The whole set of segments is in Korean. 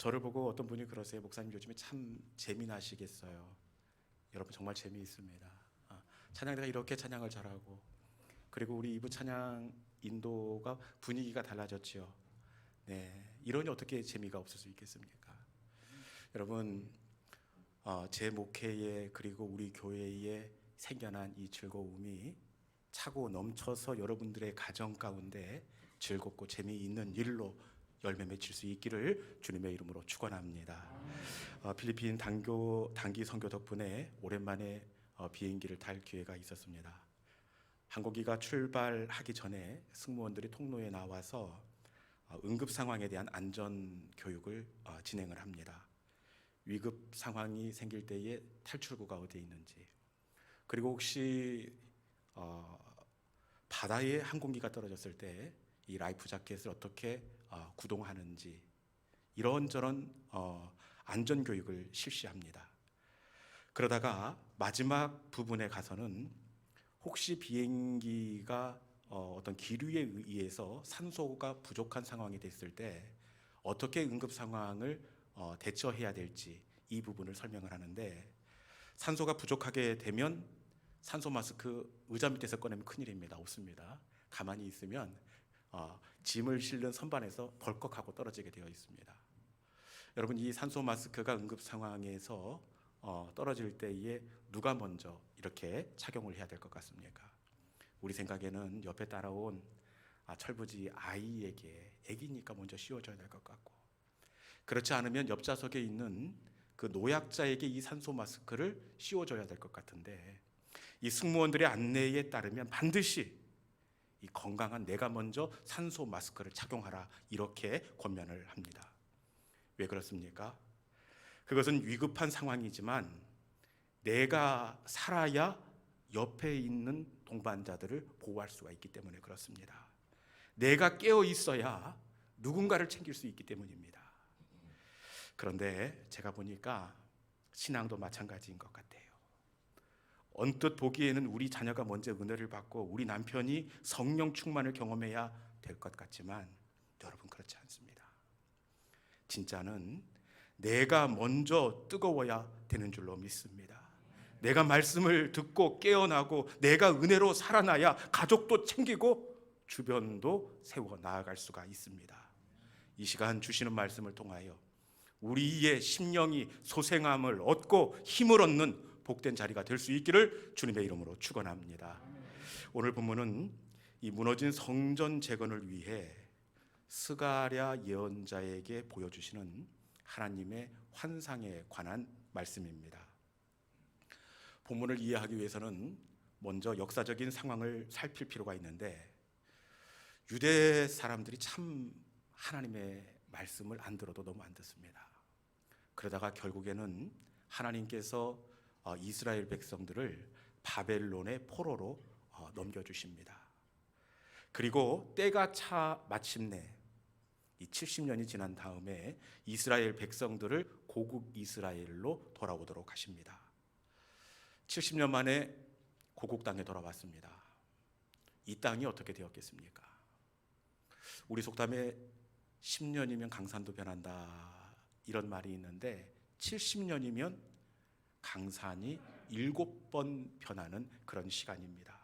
저를 보고 어떤 분이 그러세요. 목사님 요즘에 참 재미나시겠어요. 여러분 정말 재미있습니다. 찬양대가 이렇게 찬양을 잘하고, 그리고 우리 2부 찬양 인도가 분위기가 달라졌지요. 네, 이러니 어떻게 재미가 없을 수 있겠습니까? 여러분, 제 목회에 그리고 우리 교회에 생겨난 이 즐거움이 차고 넘쳐서 여러분들의 가정 가운데 즐겁고 재미있는 일로 열매 맺힐 수 있기를 주님의 이름으로 축원합니다. 필리핀 단기 선교 덕분에 오랜만에 비행기를 탈 기회가 있었습니다. 항공기가 출발하기 전에 승무원들이 통로에 나와서 응급 상황에 대한 안전 교육을 진행을 합니다. 위급 상황이 생길 때에 탈출구가 어디에 있는지, 그리고 혹시 바다에 항공기가 떨어졌을 때 이 라이프 자켓을 어떻게 구동하는지, 이런저런 안전 교육을 실시합니다. 그러다가 마지막 부분에 가서는 혹시 비행기가 어떤 기류에 의해서 산소가 부족한 상황이 됐을 때 어떻게 응급 상황을 대처해야 될지, 이 부분을 설명을 하는데, 산소가 부족하게 되면 산소 마스크 의자 밑에서 꺼내면 큰일입니다. 없습니다. 가만히 있으면 짐을 실는 선반에서 벌컥하고 떨어지게 되어 있습니다. 여러분, 이 산소 마스크가 응급 상황에서 떨어질 때에 누가 먼저 이렇게 착용을 해야 될 것 같습니까? 우리 생각에는 옆에 따라온 철부지 아이에게, 아기니까 먼저 씌워줘야 될 것 같고, 그렇지 않으면 옆좌석에 있는 그 노약자에게 이 산소 마스크를 씌워줘야 될 것 같은데, 이 승무원들의 안내에 따르면 반드시 이 건강한 내가 먼저 산소 마스크를 착용하라, 이렇게 권면을 합니다. 왜 그렇습니까? 그것은 위급한 상황이지만 내가 살아야 옆에 있는 동반자들을 보호할 수가 있기 때문에 그렇습니다. 내가 깨어 있어야 누군가를 챙길 수 있기 때문입니다. 그런데 제가 보니까 신앙도 마찬가지인 것 같아요. 언뜻 보기에는 우리 자녀가 먼저 은혜를 받고 우리 남편이 성령 충만을 경험해야 될 것 같지만, 여러분 그렇지 않습니다. 진짜는 내가 먼저 뜨거워야 되는 줄로 믿습니다. 내가 말씀을 듣고 깨어나고 내가 은혜로 살아나야 가족도 챙기고 주변도 세워 나아갈 수가 있습니다. 이 시간 주시는 말씀을 통하여 우리의 심령이 소생함을 얻고 힘을 얻는 복된 자리가 될 수 있기를 주님의 이름으로 축원합니다. 오늘 본문은 이 무너진 성전 재건을 위해 스가랴 예언자에게 보여주시는 하나님의 환상에 관한 말씀입니다. 본문을 이해하기 위해서는 먼저 역사적인 상황을 살필 필요가 있는데, 유대 사람들이 참 하나님의 말씀을 안 들어도 너무 안 듣습니다. 그러다가 결국에는 하나님께서 이스라엘 백성들을 바벨론의 포로로 넘겨주십니다. 그리고 때가 차 마침내 이 70년이 지난 다음에 이스라엘 백성들을 고국 이스라엘로 돌아오도록 하십니다. 70년 만에 고국 땅에 돌아왔습니다. 이 땅이 어떻게 되었겠습니까? 우리 속담에 10년이면 강산도 변한다, 이런 말이 있는데 70년이면 강산이 7번 변하는 그런 시간입니다.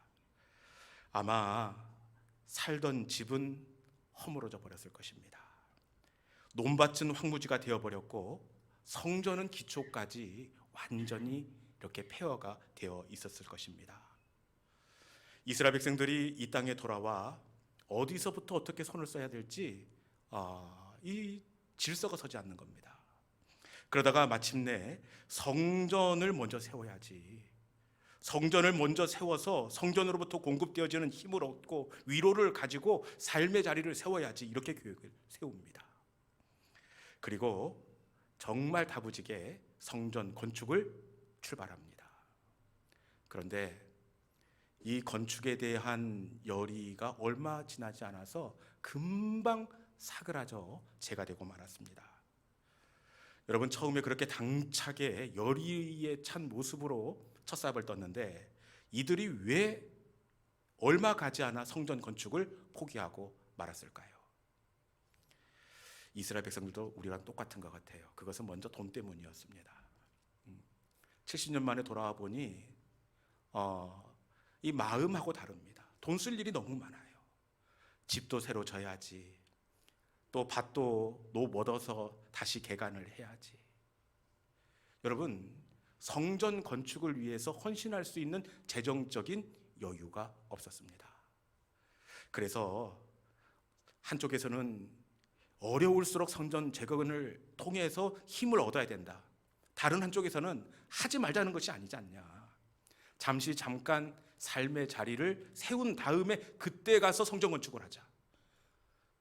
아마 살던 집은 허물어져 버렸을 것입니다. 논밭은 황무지가 되어버렸고 성전은 기초까지 완전히 이렇게 폐허가 되어 있었을 것입니다. 이스라엘 백성들이 이 땅에 돌아와 어디서부터 어떻게 손을 써야 될지 이 질서가 서지 않는 겁니다. 그러다가 마침내 성전을 먼저 세워야지, 성전을 먼저 세워서 성전으로부터 공급되어지는 힘을 얻고 위로를 가지고 삶의 자리를 세워야지, 이렇게 계획을 세웁니다. 그리고 정말 다부지게 성전 건축을 출발합니다. 그런데 이 건축에 대한 열의가 얼마 지나지 않아서 금방 사그라져 재가 되고 말았습니다. 여러분, 처음에 그렇게 당차게 열의에 찬 모습으로 첫 삽을 떴는데, 이들이 왜 얼마 가지 않아 성전 건축을 포기하고 말았을까요? 이스라엘 백성들도 우리랑 똑같은 것 같아요. 그것은 먼저 돈 때문이었습니다. 70년 만에 돌아와 보니 이 마음하고 다릅니다. 돈 쓸 일이 너무 많아요. 집도 새로 져야지, 또 밭도 못 얻어서 다시 개간을 해야지. 여러분, 성전 건축을 위해서 헌신할 수 있는 재정적인 여유가 없었습니다. 그래서 한쪽에서는 어려울수록 성전 재건을 통해서 힘을 얻어야 된다. 다른 한쪽에서는 하지 말자는 것이 아니지 않냐. 잠깐 삶의 자리를 세운 다음에 그때 가서 성전 건축을 하자.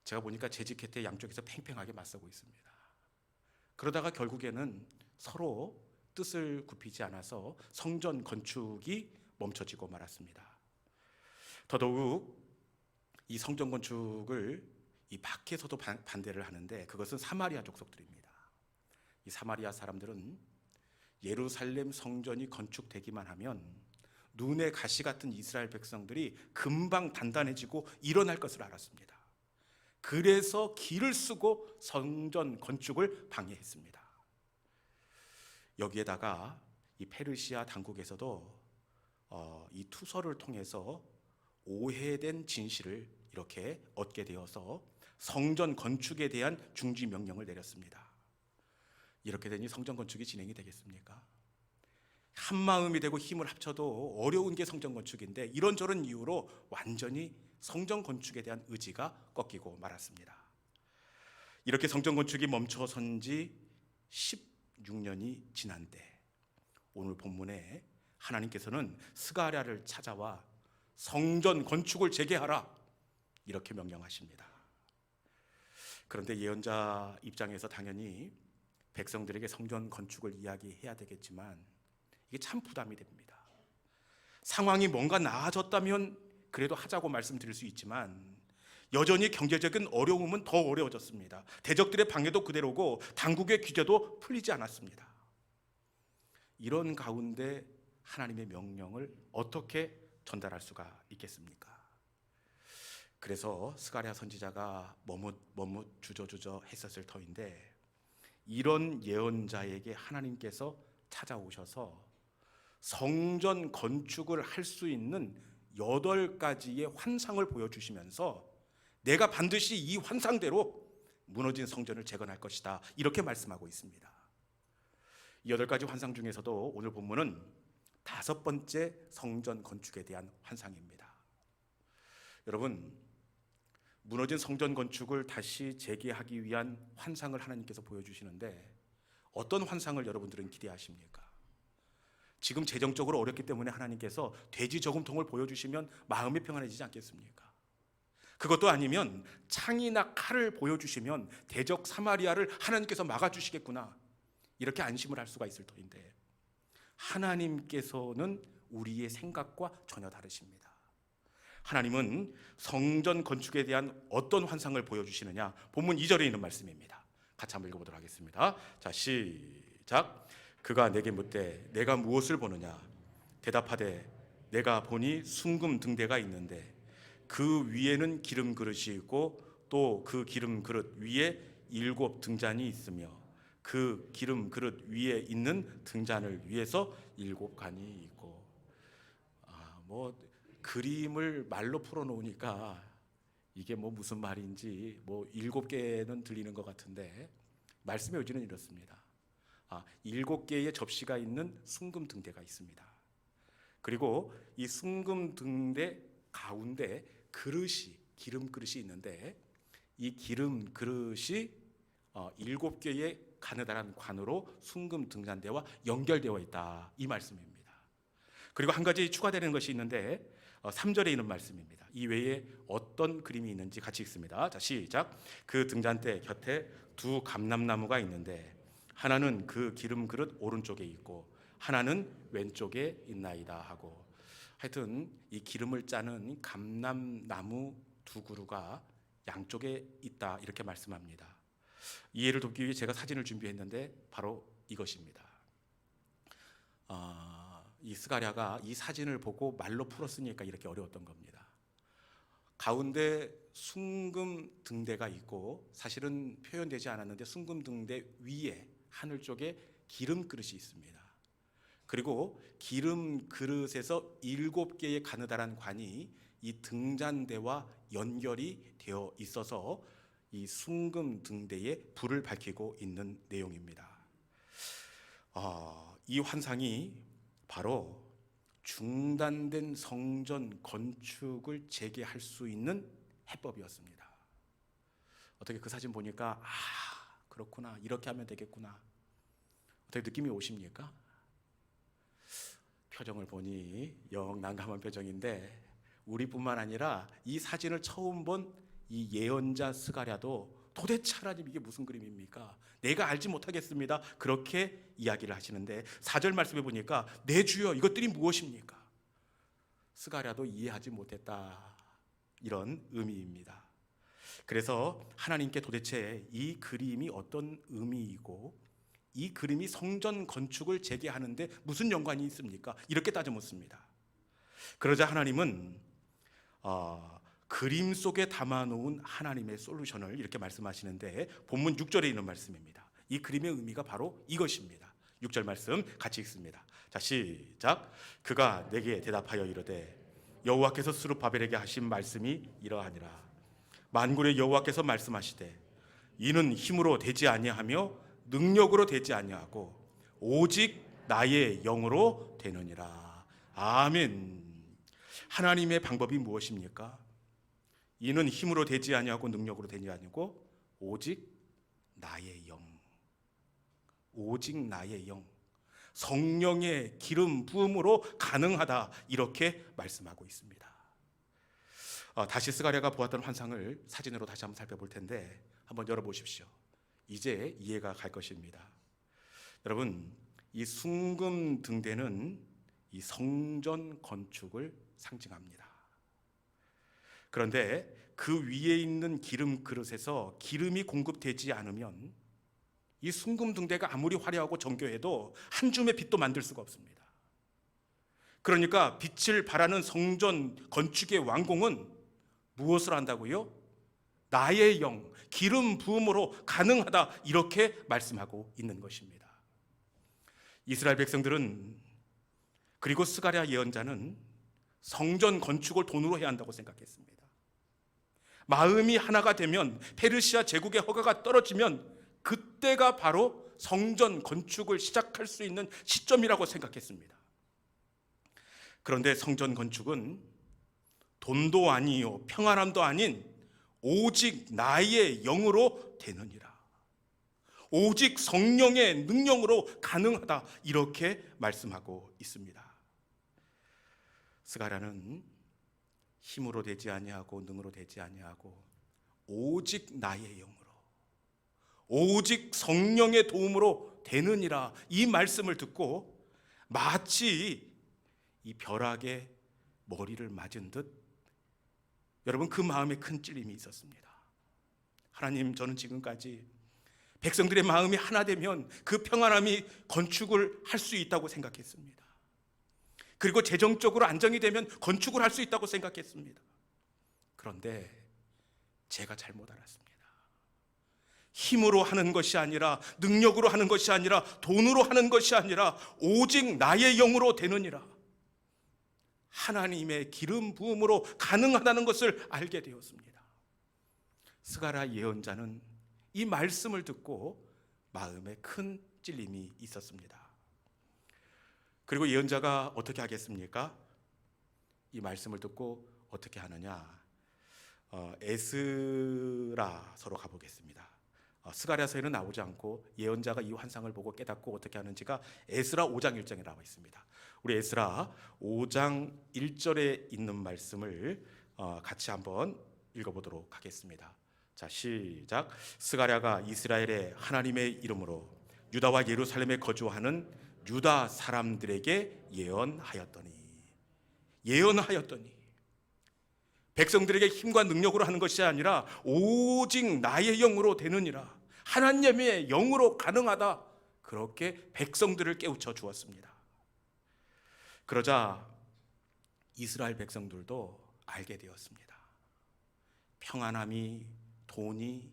제가 보니까 재직 곁에 양쪽에서 팽팽하게 맞서고 있습니다. 그러다가 결국에는 서로 뜻을 굽히지 않아서 성전 건축이 멈춰지고 말았습니다. 더더욱 이 성전 건축을 이 밖에서도 반대를 하는데 그것은 사마리아 족속들입니다. 이 사마리아 사람들은 예루살렘 성전이 건축되기만 하면 눈의 가시 같은 이스라엘 백성들이 금방 단단해지고 일어날 것을 알았습니다. 그래서 길을 쓰고 성전 건축을 방해했습니다. 여기에다가 이 페르시아 당국에서도 이 투서를 통해서 오해된 진실을 이렇게 얻게 되어서 성전 건축에 대한 중지 명령을 내렸습니다. 이렇게 되니 성전 건축이 진행이 되겠습니까? 한 마음이 되고 힘을 합쳐도 어려운 게 성전 건축인데 이런저런 이유로 완전히 성전 건축에 대한 의지가 꺾이고 말았습니다. 이렇게 성전 건축이 멈춰선 지 16년이 지난 때 오늘 본문에 하나님께서는 스가랴를 찾아와 성전 건축을 재개하라 이렇게 명령하십니다. 그런데 예언자 입장에서 당연히 백성들에게 성전 건축을 이야기해야 되겠지만 이게 참 부담이 됩니다. 상황이 뭔가 나아졌다면 그래도 하자고 말씀드릴 수 있지만 여전히 경제적인 어려움은 더 어려워졌습니다. 대적들의 방해도 그대로고 당국의 규제도 풀리지 않았습니다. 이런 가운데 하나님의 명령을 어떻게 전달할 수가 있겠습니까? 그래서 스가랴 선지자가 머뭇 주저주저 했었을 터인데 이런 예언자에게 하나님께서 찾아오셔서 성전 건축을 할 수 있는 8가지의 환상을 보여주시면서 내가 반드시 이 환상대로 무너진 성전을 재건할 것이다 이렇게 말씀하고 있습니다. 이 8가지 환상 중에서도 오늘 본문은 5번째 성전 건축에 대한 환상입니다. 여러분, 무너진 성전 건축을 다시 재개하기 위한 환상을 하나님께서 보여주시는데 어떤 환상을 여러분들은 기대하십니까? 지금 재정적으로 어렵기 때문에 하나님께서 돼지 저금통을 보여주시면 마음이 평안해지지 않겠습니까? 그것도 아니면 창이나 칼을 보여주시면 대적 사마리아를 하나님께서 막아주시겠구나 이렇게 안심을 할 수가 있을 터인데 하나님께서는 우리의 생각과 전혀 다르십니다. 하나님은 성전 건축에 대한 어떤 환상을 보여주시느냐 본문 2절에 있는 말씀입니다. 같이 한번 읽어보도록 하겠습니다. 자, 시작. 그가 내게 묻되 내가 무엇을 보느냐? 대답하되 내가 보니 순금 등대가 있는데 그 위에는 기름 그릇이 있고 또 그 기름 그릇 위에 7 등잔이 있으며 그 기름 그릇 위에 있는 등잔을 위해서 7간이 있고 그림을 말로 풀어놓으니까 이게 무슨 말인지 7개는 들리는 것 같은데 말씀의 의지는 이렇습니다. 7개의 접시가 있는 순금 등대가 있습니다. 그리고 이 순금 등대 가운데 기름 그릇이 있는데 이 기름 그릇이 7개의 가느다란 관으로 순금 등잔대와 연결되어 있다 이 말씀입니다. 그리고 한 가지 추가되는 것이 있는데 3절에 있는 말씀입니다. 이 외에 어떤 그림이 있는지 같이 읽습니다. 자, 시작. 그 등잔대 곁에 2 감람나무가 있는데 하나는 그 기름 그릇 오른쪽에 있고 하나는 왼쪽에 있나이다 하고 하여튼 이 기름을 짜는 감람나무 2그루가 양쪽에 있다 이렇게 말씀합니다. 이해를 돕기 위해 제가 사진을 준비했는데 바로 이것입니다. 이 스가랴가 이 사진을 보고 말로 풀었으니까 이렇게 어려웠던 겁니다. 가운데 순금 등대가 있고, 사실은 표현되지 않았는데 순금 등대 위에 하늘 쪽에 기름 그릇이 있습니다. 그리고 기름 그릇에서 7개의 가느다란 관이 이 등잔대와 연결이 되어 있어서 이 순금 등대에 불을 밝히고 있는 내용입니다. 이 환상이 바로 중단된 성전 건축을 재개할 수 있는 해법이었습니다. 어떻게 그 사진 보니까 그렇구나, 이렇게 하면 되겠구나, 어떻게 느낌이 오십니까? 표정을 보니 영 난감한 표정인데, 우리뿐만 아니라 이 사진을 처음 본 이 예언자 스가랴도 도대체 하나님 이게 무슨 그림입니까? 내가 알지 못하겠습니다. 그렇게 이야기를 하시는데 4절 말씀에 보니까 내 주여 이것들이 무엇입니까? 스가랴도 이해하지 못했다, 이런 의미입니다. 그래서 하나님께 도대체 이 그림이 어떤 의미이고 이 그림이 성전 건축을 재개하는데 무슨 연관이 있습니까? 이렇게 따져 묻습니다. 그러자 하나님은 그림 속에 담아놓은 하나님의 솔루션을 이렇게 말씀하시는데, 본문 6절에 있는 말씀입니다. 이 그림의 의미가 바로 이것입니다. 6절 말씀 같이 읽습니다. 자, 시작. 그가 내게 대답하여 이르되 여호와께서 스룹바벨에게 하신 말씀이 이러하니라. 만군의 여호와께서 말씀하시되 이는 힘으로 되지 아니하며 능력으로 되지 아니하고 오직 나의 영으로 되느니라. 아멘. 하나님의 방법이 무엇입니까? 이는 힘으로 되지 아니하고 능력으로 되지 아니고 오직 나의 영, 오직 나의 영, 성령의 기름 부음으로 가능하다, 이렇게 말씀하고 있습니다. 다시 스가랴가 보았던 환상을 사진으로 다시 한번 살펴볼 텐데 한번 열어보십시오. 이제 이해가 갈 것입니다. 여러분, 이 순금 등대는 이 성전 건축을 상징합니다. 그런데 그 위에 있는 기름 그릇에서 기름이 공급되지 않으면 이 순금 등대가 아무리 화려하고 정교해도 한 줌의 빛도 만들 수가 없습니다. 그러니까 빛을 발하는 성전 건축의 완공은 무엇을 한다고요? 나의 영, 기름 부음으로 가능하다, 이렇게 말씀하고 있는 것입니다. 이스라엘 백성들은, 그리고 스가랴 예언자는 성전 건축을 돈으로 해야 한다고 생각했습니다. 마음이 하나가 되면, 페르시아 제국의 허가가 떨어지면 그때가 바로 성전 건축을 시작할 수 있는 시점이라고 생각했습니다. 그런데 성전 건축은 돈도 아니요 평안함도 아닌 오직 나의 영으로 되느니라, 오직 성령의 능력으로 가능하다, 이렇게 말씀하고 있습니다. 스가랴는 힘으로 되지 아니하고 능으로 되지 아니하고 오직 나의 영으로, 오직 성령의 도움으로 되느니라, 이 말씀을 듣고 마치 이 벼락에 머리를 맞은 듯, 여러분, 그 마음에 큰 찔림이 있었습니다. 하나님, 저는 지금까지 백성들의 마음이 하나 되면 그 평안함이 건축을 할 수 있다고 생각했습니다. 그리고 재정적으로 안정이 되면 건축을 할 수 있다고 생각했습니다. 그런데 제가 잘못 알았습니다. 힘으로 하는 것이 아니라, 능력으로 하는 것이 아니라, 돈으로 하는 것이 아니라 오직 나의 영으로 되느니라, 하나님의 기름 부음으로 가능하다는 것을 알게 되었습니다. 스가랴 예언자는 이 말씀을 듣고 마음에 큰 찔림이 있었습니다. 그리고 예언자가 어떻게 하겠습니까? 이 말씀을 듣고 어떻게 하느냐? 에스라서로 가보겠습니다. 스가랴서에는 나오지 않고 예언자가 이 환상을 보고 깨닫고 어떻게 하는지가 에스라 5장 1장에 나와 있습니다. 우리 에스라 5장 1절에 있는 말씀을 같이 한번 읽어보도록 하겠습니다. 자, 시작. 스가랴가 이스라엘의 하나님의 이름으로 유다와 예루살렘에 거주하는 유다 사람들에게 예언하였더니 백성들에게 힘과 능력으로 하는 것이 아니라 오직 나의 영으로 되느니라, 하나님의 영으로 가능하다, 그렇게 백성들을 깨우쳐 주었습니다. 그러자 이스라엘 백성들도 알게 되었습니다. 평안함이, 돈이,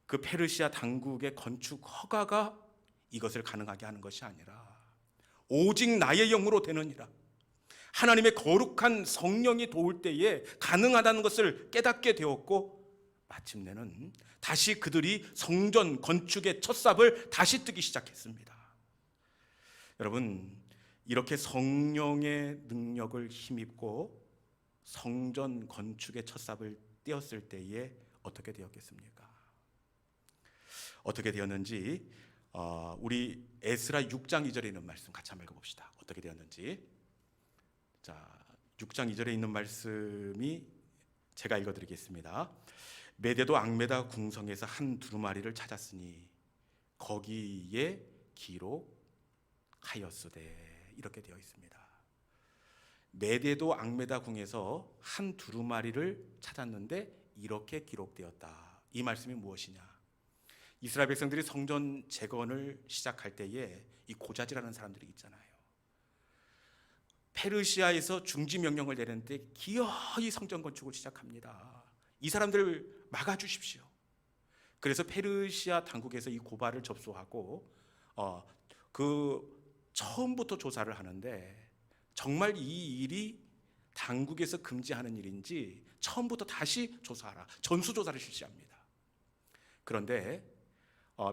그 페르시아 당국의 건축 허가가 이것을 가능하게 하는 것이 아니라 오직 나의 영으로 되느니라, 하나님의 거룩한 성령이 도울 때에 가능하다는 것을 깨닫게 되었고, 마침내는 다시 그들이 성전 건축의 첫 삽을 다시 뜨기 시작했습니다. 여러분, 이렇게 성령의 능력을 힘입고 성전 건축의 첫 삽을 떼었을 때에 어떻게 되었겠습니까? 어떻게 되었는지 우리 에스라 6장 2절에 있는 말씀 같이 한번 읽어봅시다. 어떻게 되었는지. 자, 6장 2절에 있는 말씀이 제가 읽어드리겠습니다. 메대도 앙메다 궁성에서 한 두루마리를 찾았으니 거기에 기록하였으되, 이렇게 되어 있습니다. 메대도 앙메다 궁에서 한 두루마리를 찾았는데 이렇게 기록되었다. 이 말씀이 무엇이냐? 이스라엘 백성들이 성전 재건을 시작할 때에 이 고자지라는 사람들이 있잖아요. 페르시아에서 중지 명령을 내렸는데 기어이 성전 건축을 시작합니다. 이 사람들을 막아주십시오. 그래서 페르시아 당국에서 이 고발을 접수하고 처음부터 조사를 하는데, 정말 이 일이 당국에서 금지하는 일인지 처음부터 다시 조사하라, 전수조사를 실시합니다. 그런데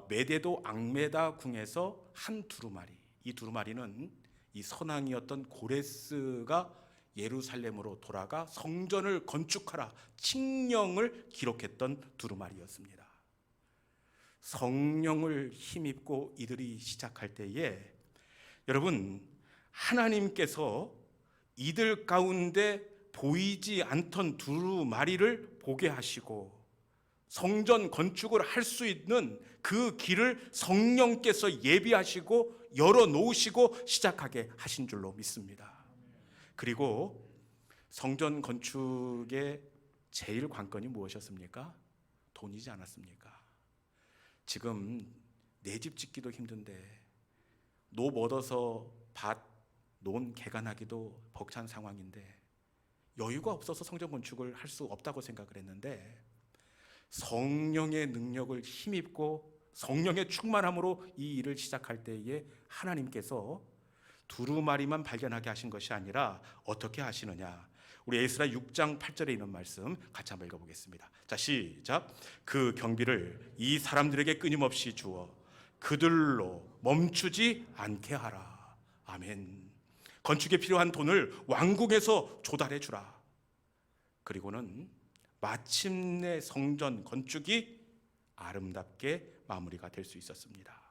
메대도 앙메다 궁에서 한 두루마리, 이 두루마리는 이 선왕이었던 고레스가 예루살렘으로 돌아가 성전을 건축하라 칙령을 기록했던 두루마리였습니다. 성령을 힘입고 이들이 시작할 때에, 여러분, 하나님께서 이들 가운데 보이지 않던 두루마리를 보게 하시고 성전 건축을 할 수 있는 그 길을 성령께서 예비하시고 열어놓으시고 시작하게 하신 줄로 믿습니다. 그리고 성전 건축의 제일 관건이 무엇이었습니까? 돈이지 않았습니까? 지금 내 집 짓기도 힘든데 노 얻어서 밭, 논 개간하기도 벅찬 상황인데 여유가 없어서 성전 건축을 할 수 없다고 생각을 했는데, 성령의 능력을 힘입고 성령의 충만함으로 이 일을 시작할 때에 하나님께서 두루마리만 발견하게 하신 것이 아니라 어떻게 하시느냐? 우리 에스라 6장 8절에 있는 말씀 같이 한번 읽어보겠습니다. 자, 시작. 그 경비를 이 사람들에게 끊임없이 주어 그들로 멈추지 않게 하라. 아멘. 건축에 필요한 돈을 왕궁에서 조달해 주라. 그리고는 마침내 성전 건축이 아름답게 마무리가 될 수 있었습니다.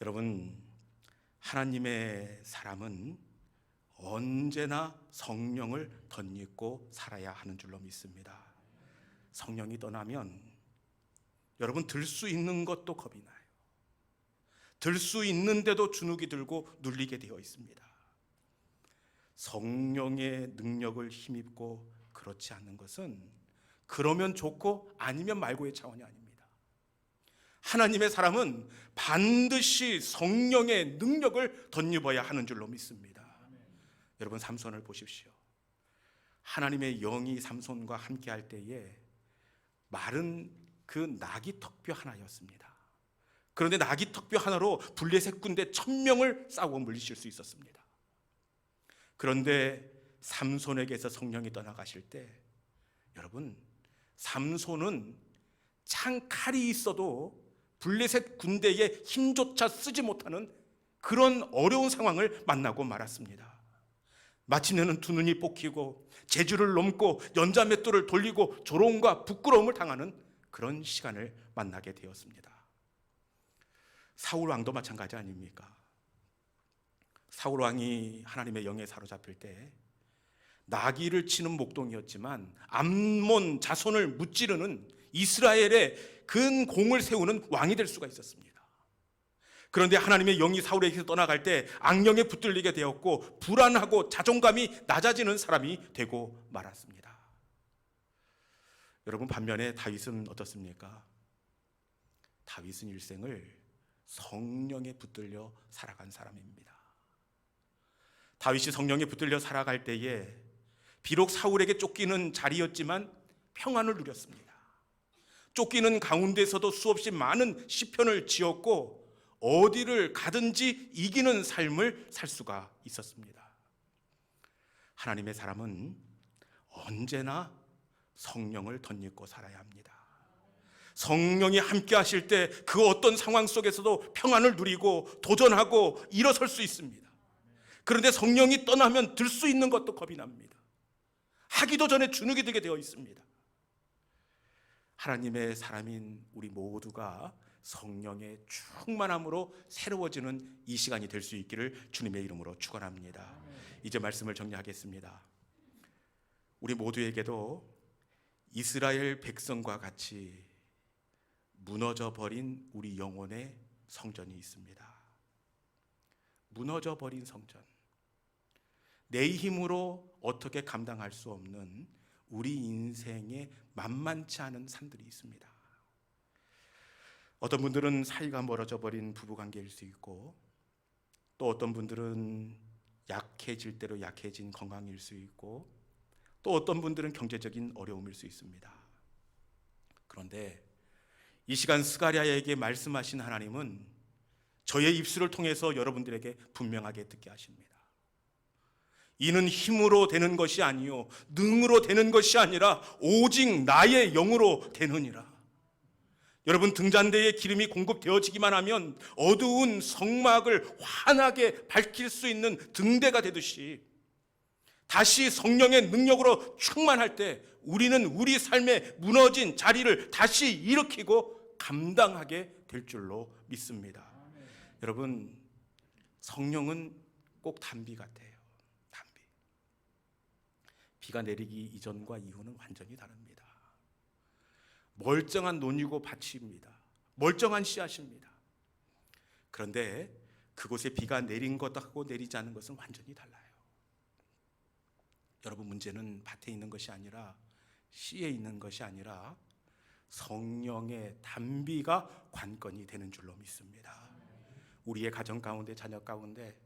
여러분, 하나님의 사람은 언제나 성령을 덧입고 살아야 하는 줄로 믿습니다. 성령이 떠나면 여러분, 들 수 있는 것도 겁이 나요. 들 수 있는데도 주눅이 들고 눌리게 되어 있습니다. 성령의 능력을 힘입고 그렇지 않는 것은 그러면 좋고 아니면 말고의 차원이 아닙니다. 하나님의 사람은 반드시 성령의 능력을 덧입어야 하는 줄로 믿습니다. 여러분, 삼손을 보십시오. 하나님의 영이 삼손과 함께 할 때에 마른 그 나귀 턱뼈 하나였습니다. 그런데 나귀 턱뼈 하나로 블레셋 군대 1000명을 싸워 물리칠 수 있었습니다. 그런데 삼손에게서 성령이 떠나가실 때, 여러분, 삼손은 창칼이 있어도 블레셋 군대의 힘조차 쓰지 못하는 그런 어려운 상황을 만나고 말았습니다. 마침내는 두 눈이 뽑히고 제주를 넘고 연자맷돌을 돌리고 조롱과 부끄러움을 당하는 그런 시간을 만나게 되었습니다. 사울 왕도 마찬가지 아닙니까? 사울 왕이 하나님의 영에 사로잡힐 때 나귀를 치는 목동이었지만 암몬 자손을 무찌르는 이스라엘의 큰 공을 세우는 왕이 될 수가 있었습니다. 그런데 하나님의 영이 사울에게서 떠나갈 때 악령에 붙들리게 되었고 불안하고 자존감이 낮아지는 사람이 되고 말았습니다. 여러분, 반면에 다윗은 어떻습니까? 다윗은 일생을 성령에 붙들려 살아간 사람입니다. 다윗이 성령에 붙들려 살아갈 때에 비록 사울에게 쫓기는 자리였지만 평안을 누렸습니다. 쫓기는 가운데서도 수없이 많은 시편을 지었고 어디를 가든지 이기는 삶을 살 수가 있었습니다. 하나님의 사람은 언제나 성령을 덧입고 살아야 합니다. 성령이 함께 하실 때 그 어떤 상황 속에서도 평안을 누리고 도전하고 일어설 수 있습니다. 그런데 성령이 떠나면 들 수 있는 것도 겁이 납니다. 하기도 전에 주눅이 들게 되어 있습니다. 하나님의 사람인 우리 모두가 성령의 충만함으로 새로워지는 이 시간이 될 수 있기를 주님의 이름으로 축원합니다. 이제 말씀을 정리하겠습니다. 우리 모두에게도 이스라엘 백성과 같이 무너져 버린 우리 영혼의 성전이 있습니다. 무너져 버린 성전, 내 힘으로 어떻게 감당할 수 없는 우리 인생에 만만치 않은 삶들이 있습니다. 어떤 분들은 사이가 멀어져 버린 부부관계일 수 있고, 또 어떤 분들은 약해질 대로 약해진 건강일 수 있고, 또 어떤 분들은 경제적인 어려움일 수 있습니다. 그런데 이 시간 스가랴에게 말씀하신 하나님은 저의 입술을 통해서 여러분들에게 분명하게 듣게 하십니다. 이는 힘으로 되는 것이 아니요 능으로 되는 것이 아니라 오직 나의 영으로 되느니라. 여러분, 등잔대에 기름이 공급되어지기만 하면 어두운 성막을 환하게 밝힐 수 있는 등대가 되듯이 다시 성령의 능력으로 충만할 때 우리는 우리 삶의 무너진 자리를 다시 일으키고 감당하게 될 줄로 믿습니다. 여러분, 성령은 꼭 단비 같아요. 단비. 비가 내리기 이전과 이후는 완전히 다릅니다. 멀쩡한 논이고 밭입니다. 멀쩡한 씨앗입니다. 그런데 그곳에 비가 내린 것하고 내리지 않은 것은 완전히 달라요. 여러분, 문제는 밭에 있는 것이 아니라 씨에 있는 것이 아니라 성령의 단비가 관건이 되는 줄로 믿습니다. 우리의 가정 가운데, 자녀 가운데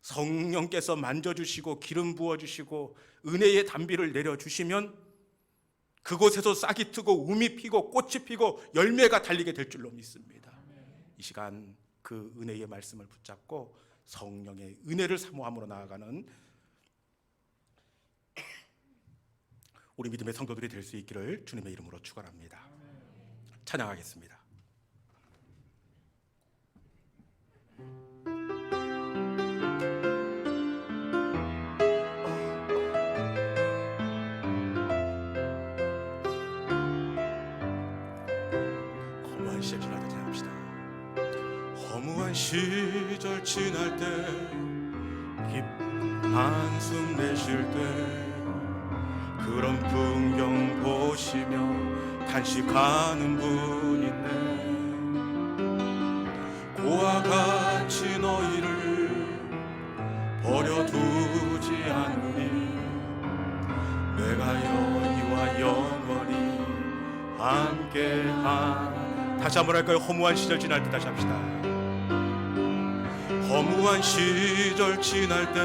성령께서 만져주시고 기름 부어주시고 은혜의 단비를 내려주시면 그곳에서 싹이 트고 움이 피고 꽃이 피고 열매가 달리게 될 줄로 믿습니다. 이 시간 그 은혜의 말씀을 붙잡고 성령의 은혜를 사모함으로 나아가는 우리 믿음의 성도들이 될 수 있기를 주님의 이름으로 축원합니다. 찬양하겠습니다. 허무한 시절 지날 때 찬양합시다. 허무한 시절 지날 때 깊은 한숨 내쉴 때 그런 풍경 보시며 단식하는 분 있네. 고와 같이 너희를 버려두지 않으니 내가 너희와 영원히 함께한. 다시 한번 할까요? 허무한 시절 지날 때 다시 합시다. 허무한 시절 지날 때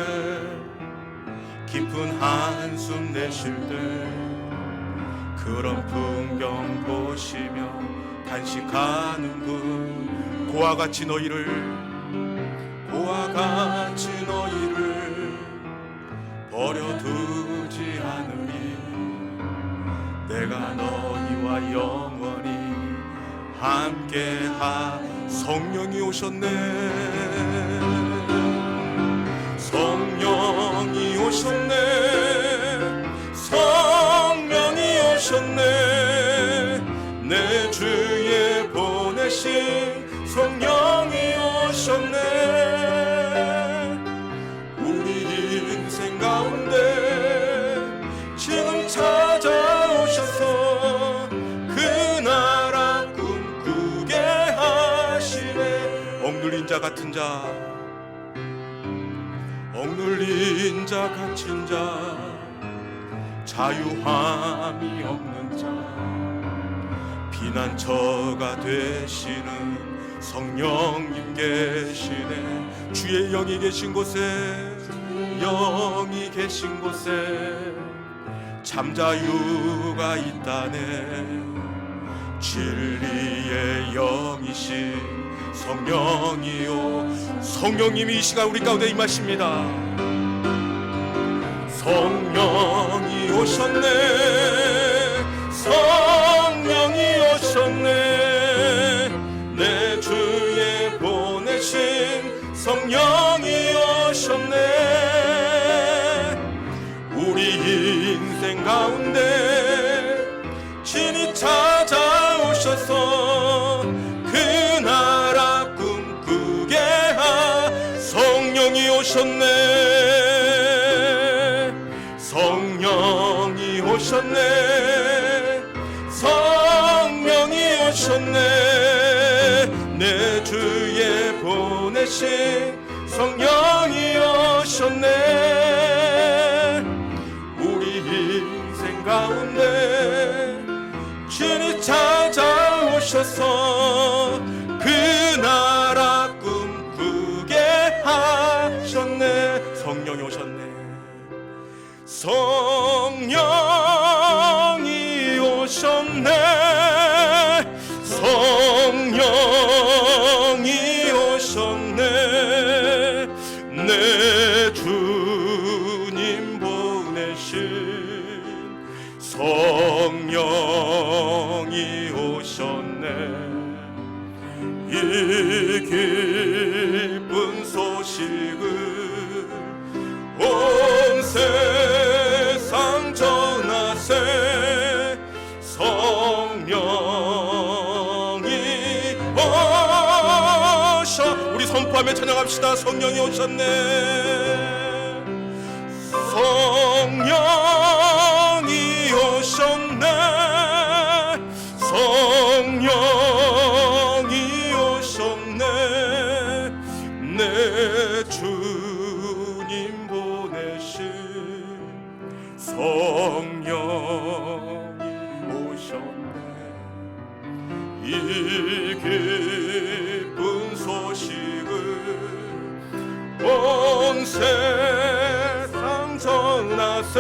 깊은 한숨 내쉴 때 그런 풍경 보시며 단식하는 분, 고와 같이 너희를 버려두지 않으니 내가 너희와 영원히 함께하. 성령이 오셨네. 성령이 오셨네. 성령이 오셨네. 내 주에 보내신 성령이 오셨네. 우리 인생 가운데 지금 찾아오셔서 그 나라 꿈꾸게 하시네. 억눌린 자 같은 자, 억눌린 자 갇힌 자, 자유함이 없는 자, 피난처가 되시는 성령님 계시네. 주의 영이 계신 곳에, 영이 계신 곳에 참자유가 있다네. 진리의 영이신 성령이요, 성령님이 이 시간 우리 가운데 임하십니다. 성령이 오셨네, 성령이 오셨네. 내 주에 보내신 성령이 오셨네. 우리 인생 가운데 친히 찾아오셔서 그 나라 꿈꾸게 하. 성령이 오셨네, 성령이 오셨네, 성령이 오셨네. 내 주에 보내신 성령이 오셨네. 우리 인생 가운데 친히 찾아오셔서 그 나라 꿈꾸게 하셨네. 성령이 오셨네, 성령이 오셨네, 성령이 오셨네. 내 주님 보내신 성령이 오셨네. 이 기쁜 소식을 온 세상 전하세. 성령이 오셔. 우리 선포하며 찬양합시다. 성령이 오셨네, 성령이 오셨네, 성령이 오셨네. 내 주님 보내신 성령이 오셨네. 이 기쁜 소식을 온 세상 전하세.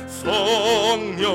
성령